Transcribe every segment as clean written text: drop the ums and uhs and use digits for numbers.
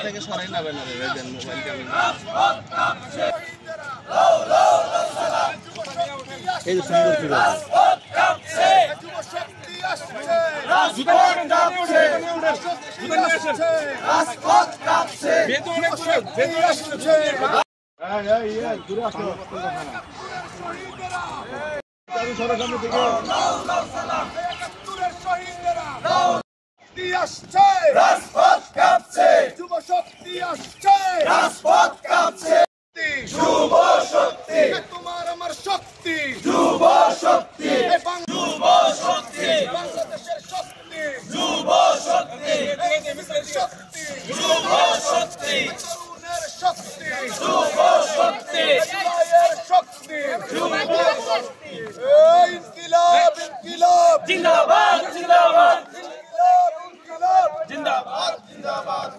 থেকে সরাই না ব্যানারে দেন মোবাইল এই যে সুন্দর ফিরে রাজপথ কাঁপছে, যুব শক্তি আসছে, রাজপথ কাঁপছে, যুব শক্তি, তোমার আমার শক্তি, যুব শক্তি, যুব শক্তি, বাংলাদেশের শক্তি, যুব শক্তি, শক্তি, যুব শক্তি, তরুণের শক্তি, যুব শক্তি, শক্তি, যুব শক্তি, ইনকিলাব ইনকিলাব জিন্দাবাদ জিন্দাবাদ জিন্দাবাদ জিন্দাবাদ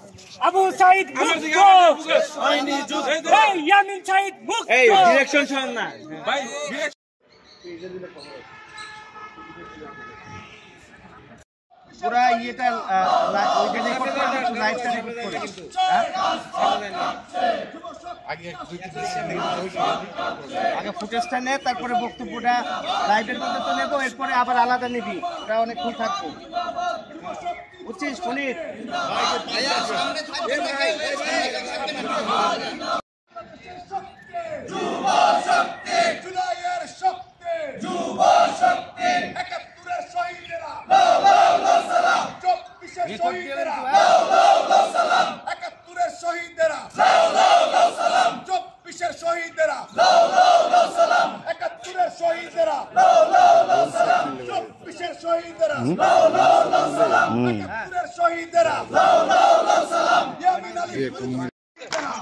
আবু সাইদ মুক্ত এই ইয়ামিন সাইদ মুক্ত এই ডিরেকশন শুন না ভাই পুরা ইয়েটা ওইটা রেকর্ড করে একটু লাইভটা রেকর্ড করে আগে ফুটেজটা নে তারপরে বক্তব্যটা লাইভের মধ্যে তো নেবো এরপরে আবার আলাদা নিবি ওটা অনেকক্ষণ থাকবো বুঝছিস ফোনির যুব শক্তি জুলাইয়ের শক্তি যুব শক্তি ৭১-এর শহীদেরা লাউ লাউ লাউ সালাম ২৪-এর শহীদেরা লাউ লাউ লাউ সালাম ৭১-এর শহীদেরা লাউ লাউ লাউ সালাম ২৪-এর শহীদেরা লাউ লাউ লাউ সালাম ৭১-এর শহীদেরা লাউ লাউ লাউ সালাম ২৪-এর শহীদেরা লাউ লাউ লাউ সালাম ৭১-এর শহীদেরা লাউ লাউ লাউ সালাম ইয়ামিন আলী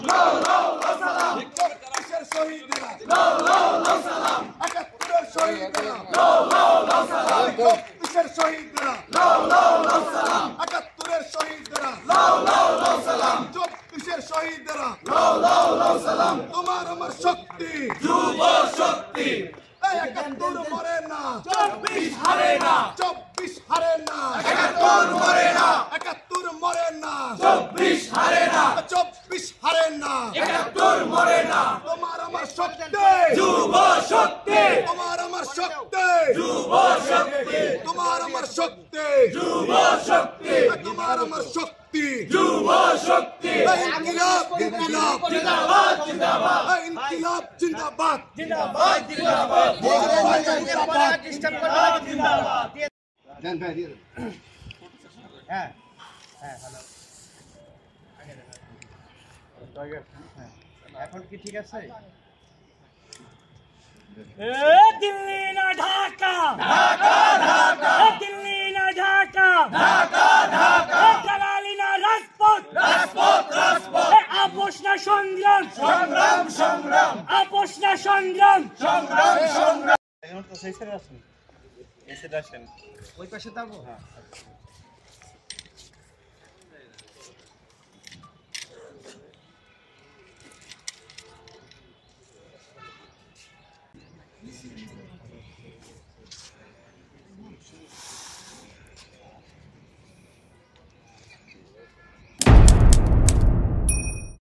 লাউ লাউ লাউ সালাম ২৪-এর শহীদেরা লাউ লাউ লাউ সালাম ৭১-এর শহীদেরা লাউ লাউ লাউ সালাম ২৪-এর শহীদেরা লাউ লাউ লাউ সালাম ৭১-এর শহীদেরা লাউ লাউ লাউ সালাম ২৪-এর শহীদেরা লাউ লাউ লাউ সালাম তোমার আমার শক্তি যুব শক্তি ৭১ মরে না ২৪ হারে না ২৪ হারে না ৭১ মরে না ৭১ মরে না ২৪ হারে না ২৪ হারে না ৭১ মরে না তোমার আমার শক্তি যুব শক্তি তোমার আমার শক্তি যুব শক্তি তোমার আমার শক্তি যুব শক্তি তোমার আমার শক্তি যুব শক্তি ইনকিলাব ইনকিলাব জিন্দাবাদ জিন্দাবাদ ইনকিলাব জিন্দাবাদ জিন্দাবাদ জিন্দাবাদ জিন্দাবাদ ডিস্টার্ব করবে না জিন্দাবাদ দেন ভাই দিয়ে হ্যাঁ হ্যাঁ হ্যালো এখন কি ঠিক আছে এ দিল্লি না ঢাকা ঢাকা ঢাকা দিল্লি না ঢাকা ঢাকা ঢাকা কালালি না রাজপথ রাজপথ রাজপথ আপোষ না সংগ্রাম সংগ্রাম সংগ্রাম আপোষ না সংগ্রাম সংগ্রাম সংগ্রাম এখন তো সেই ছেড়ে আসেন এসে আসেন ওই পাশে যাবো হ্যাঁ